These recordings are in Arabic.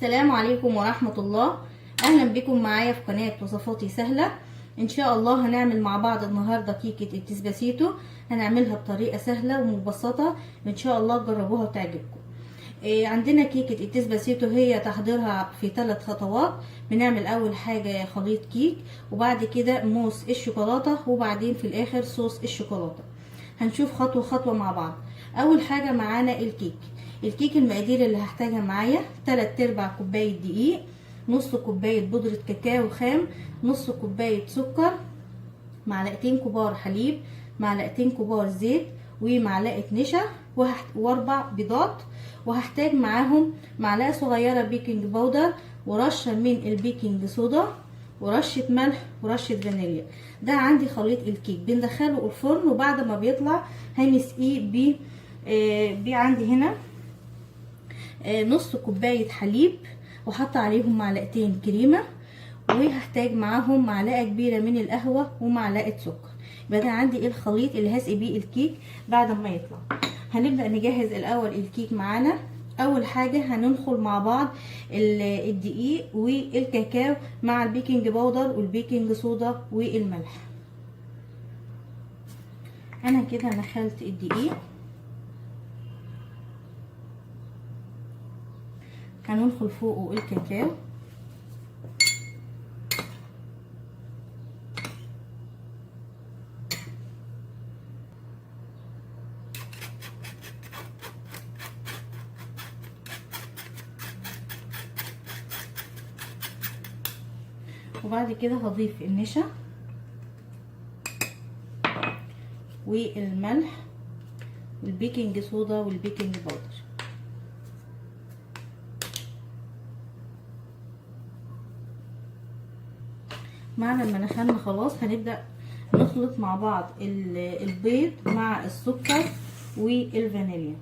السلام عليكم ورحمة الله. اهلا بكم معايا في قناة وصفاتي سهلة. ان شاء الله هنعمل مع بعض النهاردة كيكة الديسباسيتو. هنعملها بطريقة سهلة ومبسطة، ان شاء الله تجربوها وتعجبكم. عندنا كيكة الديسباسيتو هي تحضيرها في 3 خطوات. بنعمل اول حاجة خليط كيك، وبعد كده موس الشوكولاتة، وبعدين في الاخر صوص الشوكولاتة. هنشوف خطوة خطوة مع بعض. اول حاجة معانا الكيك المقادير اللي هحتاجها معايا: 3/4 كوباية دقيق، نص كوباية بودرة كاكاو خام، نص كوباية سكر، معلقتين كبار حليب، معلقتين كبار زيت، ومعلقة نشا، و4 بيضات. وهحتاج معاهم معلقة صغيرة بيكنج باودر، ورشة من البيكنج صودا، ورشة ملح، ورشة فانيليا. ده عندي خليط الكيك. بندخله الفرن، وبعد ما بيطلع هنسقيه عندي هنا نص كوباية حليب، وحط عليهم معلقتين كريمة، وهحتاج معاهم معلقة كبيرة من القهوة ومعلقة سكر. يبقى ده عندي الخليط اللي هسقي بيه الكيك بعد ما يطلع. هنبدأ نجهز الأول الكيك معانا. أول حاجة هننخل مع بعض الدقيق والكاكاو مع البيكنج باودر والبيكنج صودا والملح. أنا كده نخلت الدقيق، هننخل فوقه الكاكاو، وبعد كده هضيف النشا والملح والبيكنج صودا والبيكنج باودر. مع لما نخلنا خلاص هنبدأ نخلط مع بعض البيض مع السكر والفانيليا.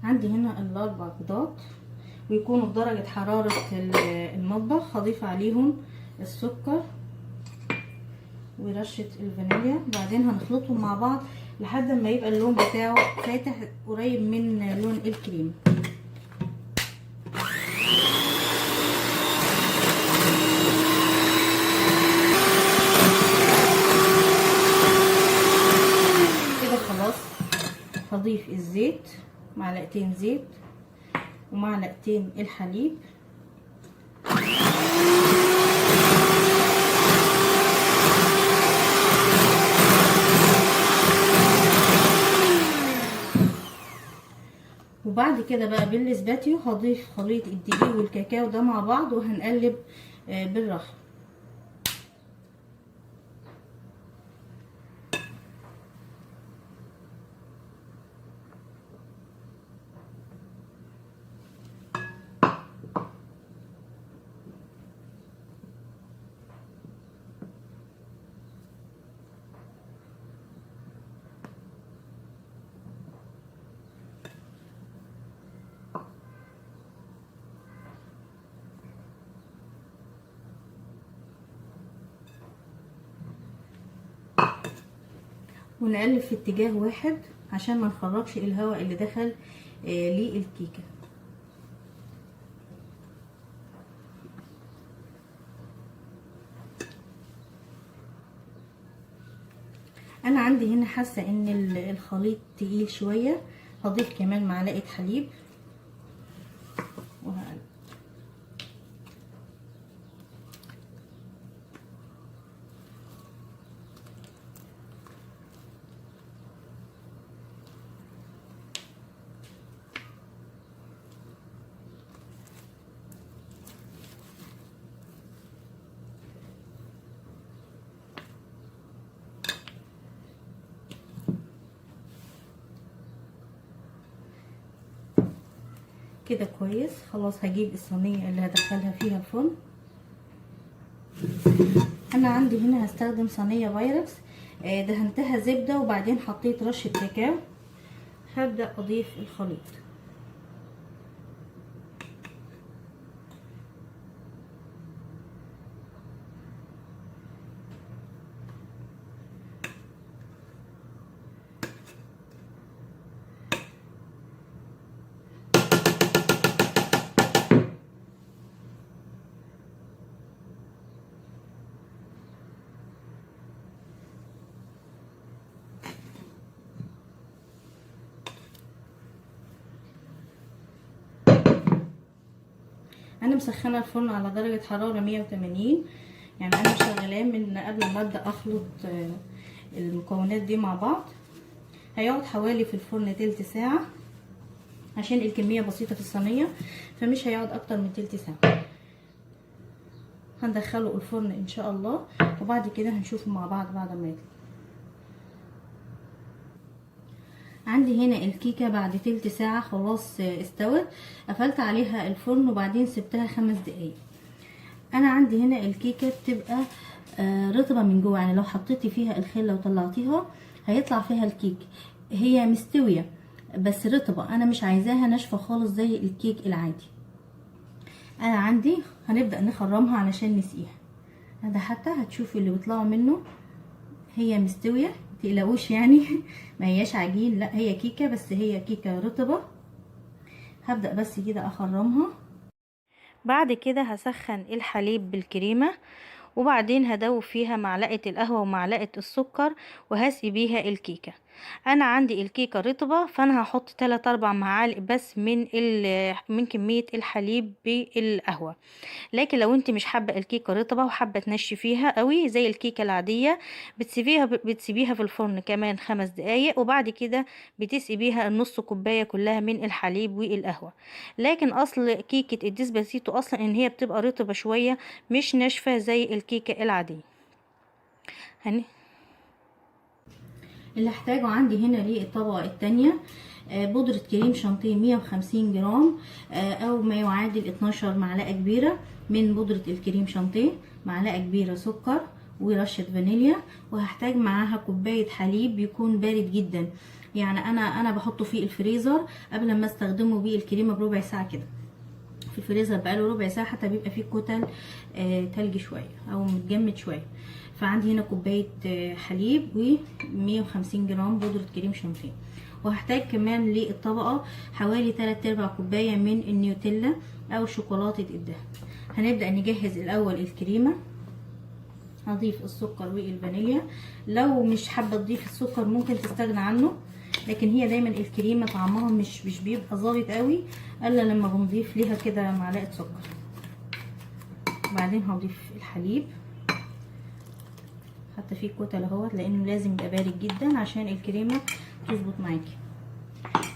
عندي هنا ال4 بيضات، ويكونوا بدرجة حرارة المطبخ. هضيف عليهم السكر ورشة الفانيليا، بعدين هنخلطهم مع بعض لحد ما يبقى اللون بتاعه فاتح قريب من لون الكريم. كده خلاص هضيف الزيت، معلقتين زيت ومعلقتين الحليب، وبعد كده بقى بالسباتيو هضيف خليط الدقيق والكاكاو ده مع بعض، وهنقلب بالراحه. ونقلب في اتجاه واحد عشان ما نخرجش الهواء اللي دخل للكيكه. انا عندي هنا حاسه ان الخليط تقيل شويه، هضيف كمان معلقه حليب وهقلب. كده كويس. خلاص هجيب الصينيه اللي هدخلها فيها الفرن. انا عندي هنا هستخدم صينيه بايركس، دهنتها زبده وبعدين حطيت رشه كاكاو. هبدا اضيف الخليط. انا مسخنه الفرن على درجه حراره 180. يعني انا شغلاه من قبل ما ابدا اخلط المكونات دي مع بعض. هيقعد حوالي في الفرن تلت ساعه عشان الكميه بسيطه في الصينيه، فمش هيقعد اكتر من تلت ساعه. هندخله الفرن ان شاء الله، وبعد كده هنشوفه مع بعض بعد ما يطلع. عندي هنا الكيكه بعد تلت ساعه خلاص استوت. قفلت عليها الفرن وبعدين سبتها 5 دقايق. انا عندي هنا الكيكه بتبقى رطبه من جوه، يعني لو حطيتي فيها الخله وطلعتيها هيطلع فيها الكيك. هي مستويه بس رطبه، انا مش عايزاها ناشفه خالص زي الكيك العادي. انا عندي هنبدا نخرمها علشان نسقيها. هذا حتى هتشوفي اللي بيطلعوا منه هي مستويه، متقلقوش يعني ما هياش عجين، لا هي كيكه، بس هي كيكه رطبه. هبدا بس كده اخرمها. بعد كده هسخن الحليب بالكريمه، وبعدين هدوب فيها معلقه القهوه ومعلقه السكر وهسقي بيها الكيكه. انا عندي الكيكه رطبه، فانا هحط 3-4 معالق بس من كميه الحليب بالقهوه. لكن لو انت مش حابه الكيكه رطبه وحابه تنشفيها قوي زي الكيكه العاديه، بتسيبيها في الفرن كمان 5 دقايق، وبعد كده بتسقي بيها النص كوبايه كلها من الحليب والقهوه. لكن اصل كيكه الديسباسيتو اصلا ان هي بتبقى رطبه شويه، مش ناشفه زي الكيكه العاديه. اللي هحتاجه عندي هنا للطبقه التانية بودرة كريم شانتيه 150 جرام، او ما يعادل 12 معلقة كبيرة من بودرة الكريم شانتيه، معلقة كبيرة سكر ورشة فانيليا. وهحتاج معاها كوباية حليب يكون بارد جدا، يعني انا بحطه في الفريزر قبل ما استخدمه بيه الكريمة بربع ساعة كده. في الفريزر بقاله ربع ساعة حتى بيبقى فيه كتل تلج شوية او متجمد شوية. فعندي هنا كوباية حليب و150 جرام بودرة كريم شانتيه. وهحتاج كمان للطبقة حوالي 3/4 كوباية من النيوتيلا او شوكولاتة الدهب. هنبدأ نجهز الاول الكريمة. هضيف السكر والفانيليا، لو مش حابة تضيف السكر ممكن تستغنى عنه، لكن هي دايما الكريمة طعمها مش بيبقى ظابط قوي الا لما بنضيف ليها كده معلقة سكر. وبعدين هضيف الحليب، حتى فيه كتل اهوت لانه لازم يبقى بارد جدا عشان الكريمه تظبط معاكي.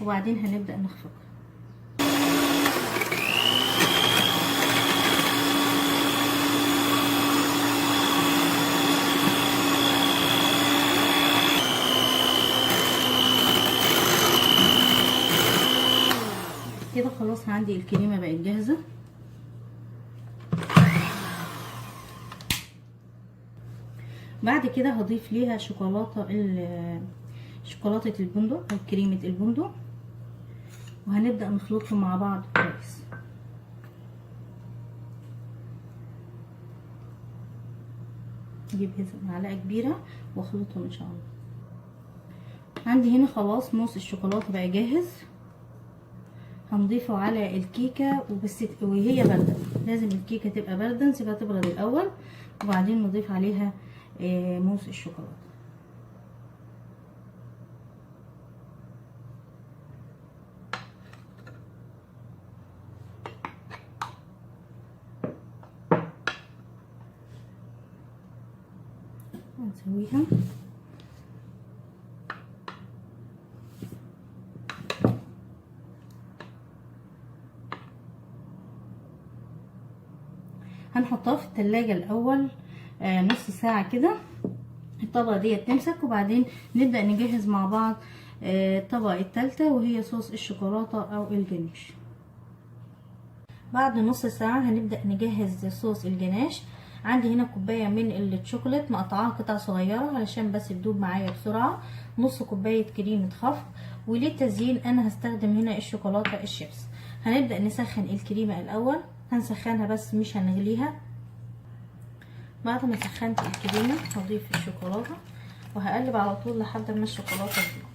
وبعدين هنبدا نخفق. كده خلاص عندي الكريمه بقت جاهزه. بعد كده هضيف ليها شوكولاتة البندق او كريمة البندق، وهنبدأ نخلطهم مع بعض كويس. اجيب معلقة كبيرة واخلطهم ان شاء الله. عندي هنا خلاص موس الشوكولاتة بقى جاهز. هنضيفه على الكيكة وبس وهي باردة، لازم الكيكة تبقى باردة، نسيبها تبرد الاول وبعدين نضيف عليها موس الشوكولاتة. هنسويها. هنحطها في التلاجة الاول نص ساعة كده الطبقة دي تمسك، وبعدين نبدأ نجهز مع بعض الطبقة التالتة وهي صوص الشوكولاتة او الجناش. بعد نص ساعة هنبدأ نجهز صوص الجناش. عندي هنا كوباية من الشوكولات مقطعاها قطع صغيرة علشان بس تدوب معايا بسرعة، نص كوباية كريمة خفق، وللتزيين انا هستخدم هنا الشوكولاتة الشيبس. هنبدأ نسخن الكريمة الاول، هنسخنها بس مش هنغليها. بعد ما سخنت الكريمة هضيف الشوكولاتة وهقلب على طول لحد ما الشوكولاتة تدوب.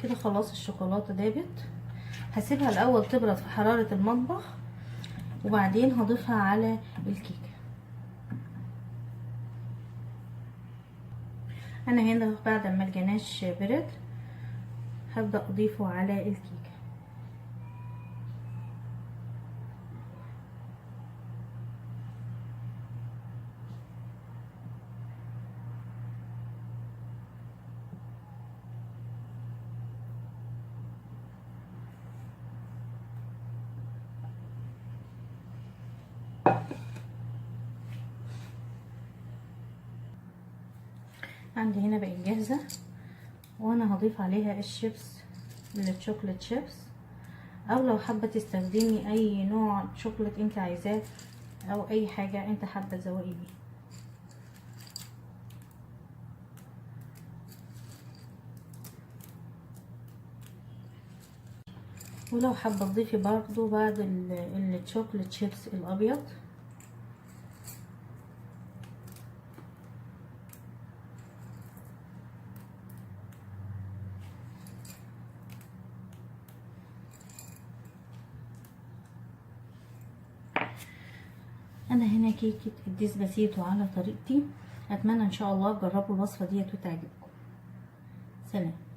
كده خلاص الشوكولاتة دابت. هسيبها الاول تبرد في حرارة المطبخ وبعدين هضيفها على الكيكه. انا هنا بعد ما الجناش برد هبدأ اضيفه على الكيكه. عندي هنا بقت جاهزه، وانا هضيف عليها الشيبس، الشوكولات شيبس، او لو حابه تستخدمي اي نوع شوكولات انت عايزاه او اي حاجه انت حابه تزوقي بيها. ولو حابه تضيفي برضو بعد الشوكولات شيبس الابيض. انا هنا كيكه الديسباسيتو على طريقتي، اتمنى ان شاء الله تجربوا الوصفه ديت وتعجبكم. سلام.